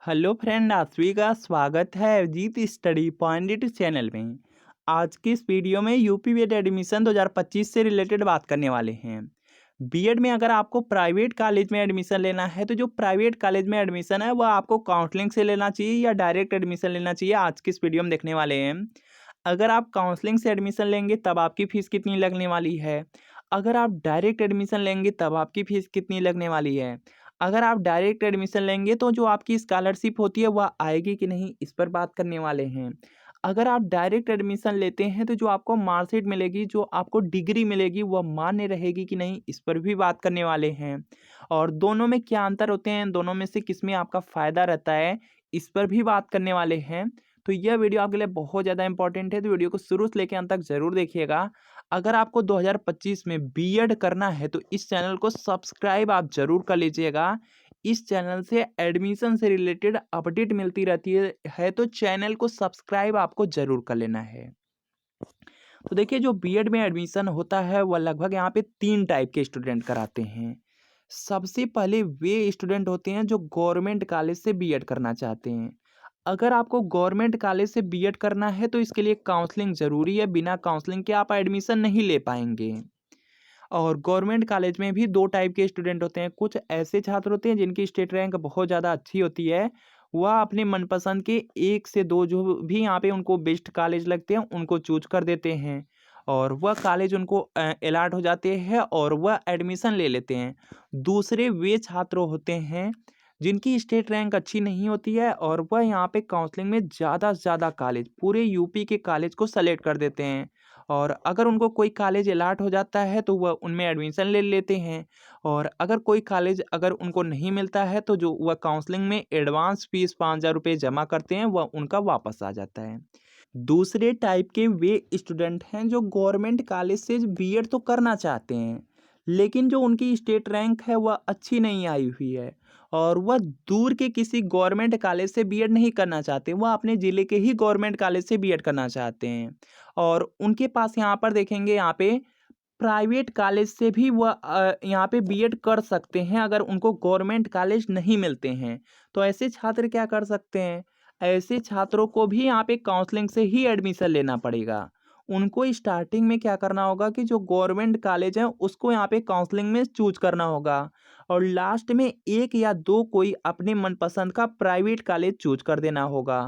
Hello friend, आप सभी का स्वागत है अजीत स्टडी पॉइंट चैनल में। आज की इस वीडियो में यूपी बीएड एडमिशन 2025 से रिलेटेड बात करने वाले हैं। बीएड में अगर आपको प्राइवेट कॉलेज में एडमिशन लेना है तो जो प्राइवेट कॉलेज में एडमिशन है वह आपको काउंसलिंग से लेना चाहिए या डायरेक्ट एडमिशन लेना चाहिए, आज की इस वीडियो में देखने वाले हैं। अगर आप काउंसलिंग से एडमिशन लेंगे तब आपकी फ़ीस कितनी लगने वाली है। अगर आप डायरेक्ट एडमिशन लेंगे तब आपकी फ़ीस कितनी लगने वाली है। अगर आप डायरेक्ट एडमिशन लेंगे तो जो आपकी स्कॉलरशिप होती है वह आएगी कि नहीं, इस पर बात करने वाले हैं। अगर आप डायरेक्ट एडमिशन लेते हैं तो जो आपको मार्कशीट मिलेगी, जो आपको डिग्री मिलेगी वह मान्य रहेगी कि नहीं, इस पर भी बात करने वाले हैं। और दोनों में क्या अंतर होते हैं, दोनों में से किस में आपका फ़ायदा रहता है, इस पर भी बात करने वाले हैं। तो यह वीडियो आपके लिए बहुत ज़्यादा इंपॉर्टेंट है, तो वीडियो को शुरू से लेकर अंत तक ज़रूर देखिएगा। अगर आपको 2025 में बीएड करना है तो इस चैनल को सब्सक्राइब आप ज़रूर कर लीजिएगा। इस चैनल से एडमिशन से रिलेटेड अपडेट मिलती रहती है, तो चैनल को सब्सक्राइब आपको ज़रूर कर लेना है। तो देखिए, जो बीएड में एडमिशन होता है वह लगभग यहाँ पे 3 टाइप के स्टूडेंट कराते हैं। सबसे पहले वे स्टूडेंट होते हैं जो गवर्नमेंट कॉलेज से बीएड करना चाहते हैं। अगर आपको गवर्नमेंट कॉलेज से बीएड करना है तो इसके लिए काउंसलिंग ज़रूरी है, बिना काउंसलिंग के आप एडमिशन नहीं ले पाएंगे। और गवर्नमेंट कॉलेज में भी 2 टाइप के स्टूडेंट होते हैं। कुछ ऐसे छात्र होते हैं जिनकी स्टेट रैंक बहुत ज़्यादा अच्छी होती है, वह अपने मनपसंद के 1 से 2 जो भी यहाँ पे उनको बेस्ट कॉलेज लगते हैं उनको चूज़ कर देते हैं और वह कॉलेज उनको अलॉट हो जाते हैं और वह एडमिशन ले लेते हैं। दूसरे वे छात्र होते हैं जिनकी स्टेट रैंक अच्छी नहीं होती है और वह यहाँ पे काउंसलिंग में ज़्यादा से ज़्यादा कॉलेज, पूरे यूपी के कॉलेज को सेलेक्ट कर देते हैं। और अगर उनको कोई कॉलेज अलॉट हो जाता है तो वह उनमें एडमिशन ले लेते हैं। और अगर कोई कॉलेज अगर उनको नहीं मिलता है तो जो वह काउंसलिंग में एडवांस फीस 5,000 रुपये जमा करते हैं वह उनका वापस आ जाता है। दूसरे टाइप के वे स्टूडेंट हैं जो गवर्नमेंट कॉलेज से बीएड तो करना चाहते हैं, लेकिन जो उनकी स्टेट रैंक है वह अच्छी नहीं आई हुई है और वह दूर के किसी गवर्नमेंट कॉलेज से बीएड नहीं करना चाहते, वह अपने ज़िले के ही गवर्नमेंट कॉलेज से बीएड करना चाहते हैं। और उनके पास यहाँ पर देखेंगे, यहाँ पे प्राइवेट कॉलेज से भी वह यहाँ पे बीएड कर सकते हैं अगर उनको गवर्नमेंट कॉलेज नहीं मिलते हैं। तो ऐसे छात्र क्या कर सकते हैं, ऐसे छात्रों को भी यहाँ पे काउंसलिंग से ही एडमिशन लेना पड़ेगा। उनको स्टार्टिंग में क्या करना होगा कि जो गवर्नमेंट कॉलेज है उसको यहाँ पे काउंसलिंग में चूज करना होगा और लास्ट में 1 या 2 कोई अपने मनपसंद का प्राइवेट कॉलेज चूज कर देना होगा।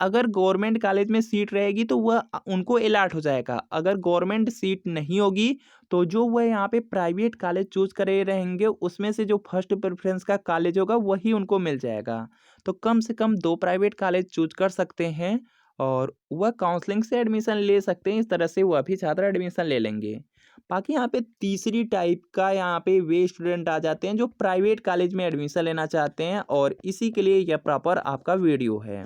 अगर गवर्नमेंट कॉलेज में सीट रहेगी तो वह उनको अलॉट हो जाएगा। अगर गवर्नमेंट सीट नहीं होगी तो जो वह यहाँ पे प्राइवेट कॉलेज चूज करे रहेंगे उसमें से जो फर्स्ट प्रेफरेंस का कॉलेज होगा वही उनको मिल जाएगा। तो कम से कम 2 प्राइवेट कॉलेज चूज कर सकते हैं और वह काउंसलिंग से एडमिशन ले सकते हैं। इस तरह से वह भी छात्र एडमिशन ले लेंगे। बाकी यहाँ पे तीसरी टाइप का यहाँ पे वे स्टूडेंट आ जाते हैं जो प्राइवेट कॉलेज में एडमिशन लेना चाहते हैं और इसी के लिए यह प्रॉपर आपका वीडियो है।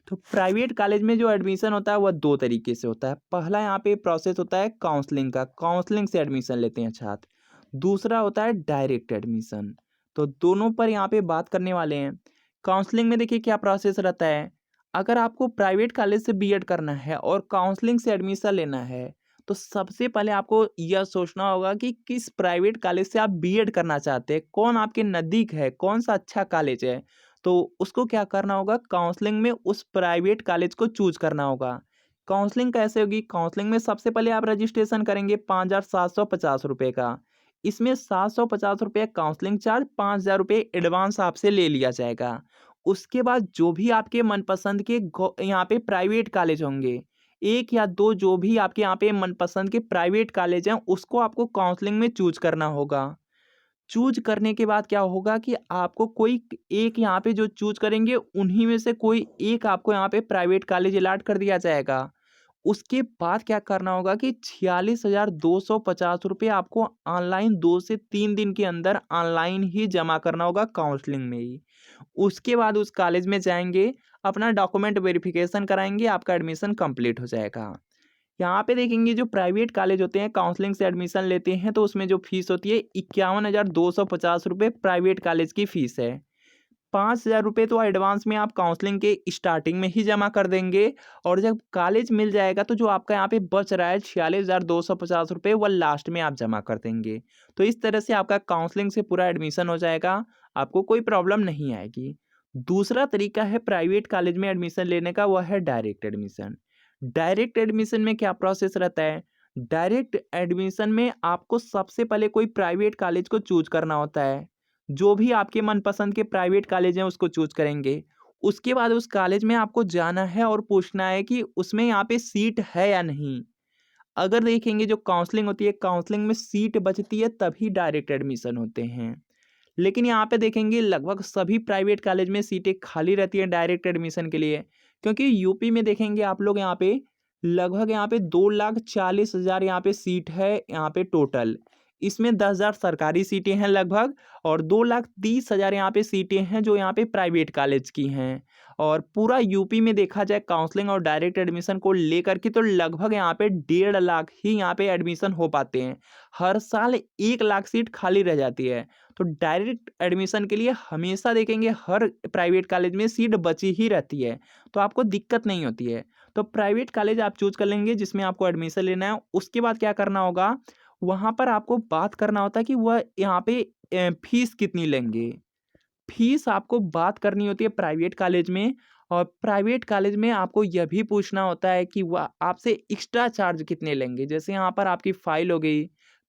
तो प्राइवेट कॉलेज में जो एडमिशन होता है वह 2 तरीके से होता है। पहला यहाँ पे प्रोसेस होता है काउंसलिंग का, काउंसलिंग से एडमिशन लेते हैं छात्र। दूसरा होता है डायरेक्ट एडमिशन। तो दोनों पर यहाँ पे बात करने वाले हैं। काउंसलिंग में देखिए क्या प्रोसेस रहता है। अगर आपको प्राइवेट कॉलेज से बीएड करना है और काउंसलिंग से एडमिशन लेना है तो सबसे पहले आपको यह सोचना होगा कि किस प्राइवेट कॉलेज से आप बीएड करना चाहते हैं, कौन आपके नज़दीक है, कौन सा अच्छा कॉलेज है। तो उसको क्या करना होगा, काउंसलिंग में उस प्राइवेट कॉलेज को चूज करना होगा। काउंसलिंग कैसे होगी, काउंसलिंग में सबसे पहले आप रजिस्ट्रेशन करेंगे 5,750 रुपये का। इसमें 750 रुपये काउंसलिंग चार्ज, 5,000 रुपये एडवांस आपसे ले लिया जाएगा। उसके बाद जो भी आपके मनपसंद के यहाँ पे प्राइवेट कॉलेज होंगे, 1 या 2 जो भी आपके यहाँ पे मनपसंद के प्राइवेट कॉलेज हैं उसको आपको काउंसलिंग में चूज करना होगा। चूज करने के बाद क्या होगा कि आपको कोई एक यहाँ पे जो चूज करेंगे उन्हीं में से कोई एक आपको यहाँ पे प्राइवेट कॉलेज अलॉट कर दिया जाएगा। उसके बाद क्या करना होगा कि 46,250 रुपये आपको ऑनलाइन 2 से 3 दिन के अंदर ऑनलाइन ही जमा करना होगा काउंसलिंग में ही। उसके बाद उस कॉलेज में जाएंगे, अपना डॉक्यूमेंट वेरिफिकेशन कराएंगे, आपका एडमिशन कंप्लीट हो जाएगा। यहाँ पे देखेंगे जो प्राइवेट कॉलेज होते हैं काउंसलिंग से एडमिशन लेते हैं तो उसमें जो फीस होती है 51,250 रुपये प्राइवेट कॉलेज की फ़ीस है। 5,000 रुपये तो एडवांस में आप काउंसलिंग के स्टार्टिंग में ही जमा कर देंगे और जब कॉलेज मिल जाएगा तो जो आपका यहाँ पे बच रहा है 46,250 रुपये वह लास्ट में आप जमा कर देंगे। तो इस तरह से आपका काउंसलिंग से पूरा एडमिशन हो जाएगा, आपको कोई प्रॉब्लम नहीं आएगी। दूसरा तरीका है प्राइवेट कॉलेज में एडमिशन लेने का, वह है डायरेक्ट एडमिशन। डायरेक्ट एडमिशन में क्या प्रोसेस रहता है? डायरेक्ट एडमिशन में आपको सबसे पहले कोई प्राइवेट कॉलेज को चूज करना होता है। जो भी आपके मनपसंद के प्राइवेट कॉलेज हैं उसको चूज करेंगे। उसके बाद उस कॉलेज में आपको जाना है और पूछना है कि उसमें यहाँ पे सीट है या नहीं। अगर देखेंगे जो काउंसलिंग होती है, काउंसलिंग में सीट बचती है तभी डायरेक्ट एडमिशन होते हैं। लेकिन यहाँ पे देखेंगे लगभग सभी प्राइवेट कॉलेज में सीटें खाली रहती हैं डायरेक्ट एडमिशन के लिए, क्योंकि यूपी में देखेंगे आप लोग यहाँ पे लगभग यहाँ पे 2,40,000 यहाँ पे सीट है यहाँ पे टोटल। इसमें 10,000 सरकारी सीटें हैं लगभग, और 2,30,000 यहाँ पे सीटें हैं जो यहाँ पे प्राइवेट कॉलेज की हैं। और पूरा यूपी में देखा जाए काउंसलिंग और डायरेक्ट एडमिशन को लेकर के तो लगभग यहाँ पे 1.5 लाख ही यहाँ पे एडमिशन हो पाते हैं। हर साल 1 लाख सीट खाली रह जाती है। तो डायरेक्ट एडमिशन के लिए हमेशा देखेंगे हर प्राइवेट कॉलेज में सीट बची ही रहती है, तो आपको दिक्कत नहीं होती है। तो प्राइवेट कॉलेज आप चूज कर लेंगे जिसमें आपको एडमिशन लेना है। उसके बाद क्या करना होगा, वहाँ पर आपको बात करना होता है कि वह यहाँ पे फीस कितनी लेंगे। फीस आपको बात करनी होती है प्राइवेट कॉलेज में, और प्राइवेट कॉलेज में आपको यह भी पूछना होता है कि वह आपसे एक्स्ट्रा चार्ज कितने लेंगे। जैसे यहाँ पर आपकी फाइल हो गई,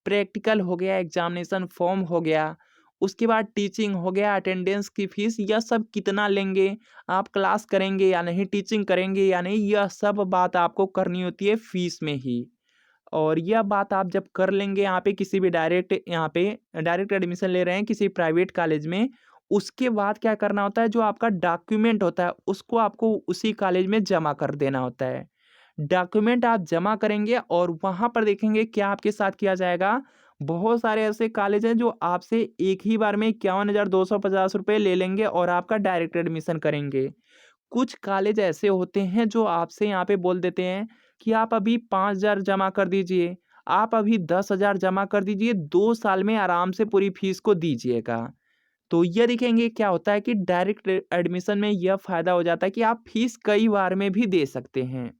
प्रैक्टिकल हो गया, एग्जामिनेशन फॉर्म हो गया, उसके बाद टीचिंग हो गया, अटेंडेंस की फीस, यह सब कितना लेंगे, आप क्लास करेंगे या नहीं, टीचिंग करेंगे या नहीं, यह सब बात आपको करनी होती है फीस में ही। और यह बात आप जब कर लेंगे यहाँ पे किसी भी डायरेक्ट एडमिशन ले रहे हैं किसी प्राइवेट कॉलेज में, उसके बाद क्या करना होता है, जो आपका डॉक्यूमेंट होता है उसको आपको उसी कॉलेज में जमा कर देना होता है। डॉक्यूमेंट आप जमा करेंगे और वहाँ पर देखेंगे क्या आपके साथ किया जाएगा। बहुत सारे ऐसे कॉलेज हैं जो आपसे एक ही बार में 51,250 रुपये ले लेंगे और आपका डायरेक्ट एडमिशन करेंगे। कुछ कॉलेज ऐसे होते हैं जो आपसे यहाँ पे बोल देते हैं कि आप अभी 5,000 जमा कर दीजिए, आप अभी 10,000 जमा कर दीजिए, 2 साल में आराम से पूरी फीस को दीजिएगा। तो ये देखेंगे क्या होता है कि डायरेक्ट एडमिशन में यह फ़ायदा हो जाता है कि आप फीस कई बार में भी दे सकते हैं।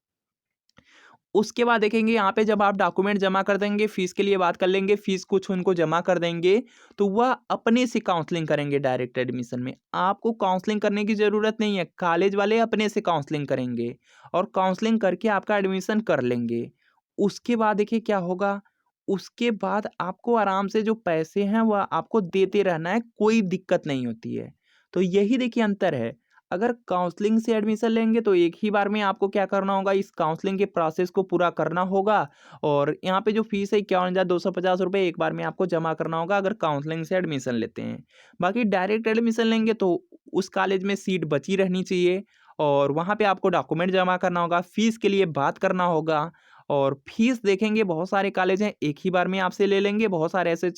उसके बाद देखेंगे यहाँ पे जब आप डॉक्यूमेंट जमा कर देंगे, फीस के लिए बात कर लेंगे, फीस कुछ उनको जमा कर देंगे, तो वह अपने से काउंसलिंग करेंगे डायरेक्ट एडमिशन में। आपको काउंसलिंग करने की ज़रूरत नहीं है, कॉलेज वाले अपने से काउंसलिंग करेंगे और काउंसलिंग करके आपका एडमिशन कर लेंगे। उसके बाद देखिए क्या होगा, उसके बाद आपको आराम से जो पैसे हैं वह आपको देते रहना है, कोई दिक्कत नहीं होती है। तो यही देखिए अंतर है। अगर काउंसलिंग से एडमिशन लेंगे तो एक ही बार में आपको क्या करना होगा, इस काउंसलिंग के प्रोसेस को पूरा करना होगा, और यहाँ पे जो फीस है 51,250 रुपये एक बार में आपको जमा करना होगा अगर काउंसलिंग से एडमिशन लेते हैं। बाकी डायरेक्ट एडमिशन लेंगे तो उस कॉलेज में सीट बची रहनी चाहिए, और वहाँ पे आपको डॉक्यूमेंट जमा करना होगा, फीस के लिए बात करना होगा। और फीस देखेंगे बहुत सारे कॉलेज हैं एक ही बार में आपसे ले लेंगे, बहुत सारे ऐसे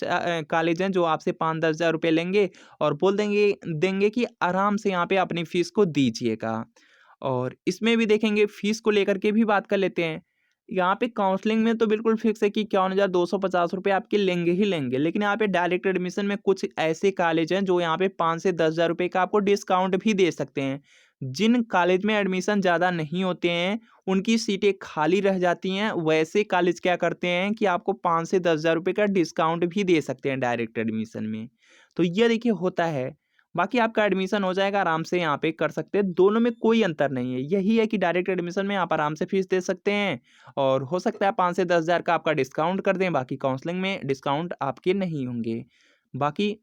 कॉलेज हैं जो आपसे 5-10 हज़ार रुपये लेंगे और बोल देंगे देंगे कि आराम से यहाँ पे अपनी फ़ीस को दीजिएगा। और इसमें भी देखेंगे फ़ीस को लेकर के भी बात कर लेते हैं। यहाँ पे काउंसलिंग में तो बिल्कुल फ़िक्स है कि 51,250 रुपये आपके लेंगे ही लेंगे। लेकिन यहाँ पे डायरेक्ट एडमिशन में कुछ ऐसे कॉलेज हैं जो यहाँ पे 5 से 10 हज़ार रुपये का आपको डिस्काउंट भी दे सकते हैं। जिन कॉलेज में एडमिशन ज़्यादा नहीं होते हैं, उनकी सीटें खाली रह जाती हैं, वैसे कॉलेज क्या करते हैं कि आपको 5 से 10 हज़ार रुपये का डिस्काउंट भी दे सकते हैं डायरेक्ट एडमिशन में। तो ये देखिए होता है। बाकी आपका एडमिशन हो जाएगा, आराम से यहाँ पे कर सकते हैं, दोनों में कोई अंतर नहीं है। यही है कि डायरेक्ट एडमिशन में आप आराम से फीस दे सकते हैं और हो सकता है 5 से 10 हज़ार का आपका डिस्काउंट कर दें, बाकी काउंसलिंग में डिस्काउंट आपके नहीं होंगे। बाकी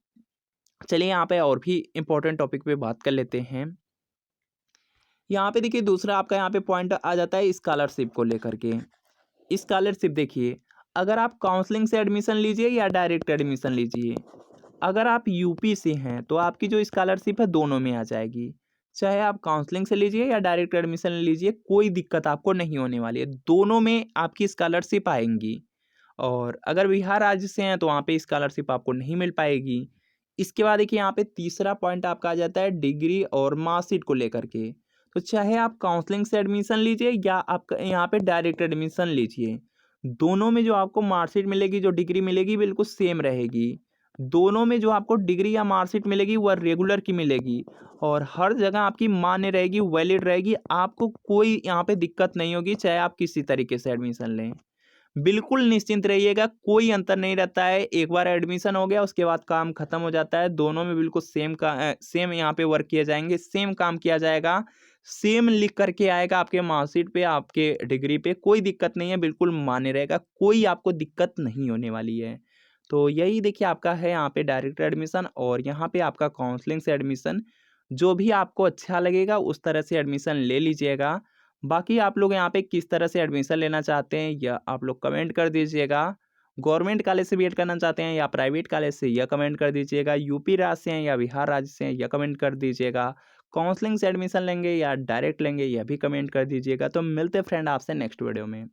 चलिए यहाँ पे और भी इम्पोर्टेंट टॉपिक पे बात कर लेते हैं। यहाँ पे देखिए दूसरा आपका यहाँ पे पॉइंट आ जाता है स्कॉलरशिप को लेकर के। स्कॉलरशिप देखिए, अगर आप काउंसलिंग से एडमिशन लीजिए या डायरेक्ट एडमिशन लीजिए, अगर आप यूपी से हैं तो आपकी जो स्कॉलरशिप है दोनों में आ जाएगी। चाहे आप काउंसलिंग से लीजिए या डायरेक्ट एडमिशन लीजिए, कोई दिक्कत आपको नहीं होने वाली है, दोनों में आपकी स्कॉलरशिप आएंगी। और अगर बिहार राज्य से हैं तो वहाँ पे स्कॉलरशिप आपको नहीं मिल पाएगी। इसके बाद देखिए यहाँ पे तीसरा पॉइंट आपका आ जाता है डिग्री और मार्कशीट को लेकर के। तो चाहे आप काउंसलिंग से एडमिशन लीजिए या आप यहाँ पे डायरेक्ट एडमिशन लीजिए, दोनों में जो आपको मार्कशीट मिलेगी, जो डिग्री मिलेगी, बिल्कुल सेम रहेगी। दोनों में जो आपको डिग्री या मार्कशीट मिलेगी वह रेगुलर की मिलेगी और हर जगह आपकी मान्य रहेगी, वैलिड रहेगी। आपको कोई यहाँ पे दिक्कत नहीं होगी, चाहे आप किसी तरीके से एडमिशन लें। बिल्कुल निश्चिंत रहिएगा, कोई अंतर नहीं रहता है। एक बार एडमिशन हो गया उसके बाद काम खत्म हो जाता है। दोनों में बिल्कुल सेम यहाँ पे वर्क किए जाएँगे, सेम काम किया जाएगा, सेम लिख कर के आएगा आपके मार्कशीट पे, आपके डिग्री पे, कोई दिक्कत नहीं है, बिल्कुल मान्य रहेगा, कोई आपको दिक्कत नहीं होने वाली है। तो यही देखिए आपका है यहाँ पे डायरेक्ट एडमिशन और यहाँ पे आपका काउंसलिंग से एडमिशन। जो भी आपको अच्छा लगेगा उस तरह से एडमिशन ले लीजिएगा। बाकी आप लोग यहाँ पे किस तरह से एडमिशन लेना चाहते हैं या आप लोग कमेंट कर दीजिएगा। गवर्नमेंट कॉलेज से बीएड करना चाहते हैं या प्राइवेट कॉलेज से, यह कमेंट कर दीजिएगा। यूपी राज्य से हैं या बिहार राज्य से हैं, यह कमेंट कर दीजिएगा। काउंसलिंग से एडमिशन लेंगे या डायरेक्ट लेंगे, यह भी कमेंट कर दीजिएगा। तो मिलते हैं फ्रेंड आपसे नेक्स्ट वीडियो में।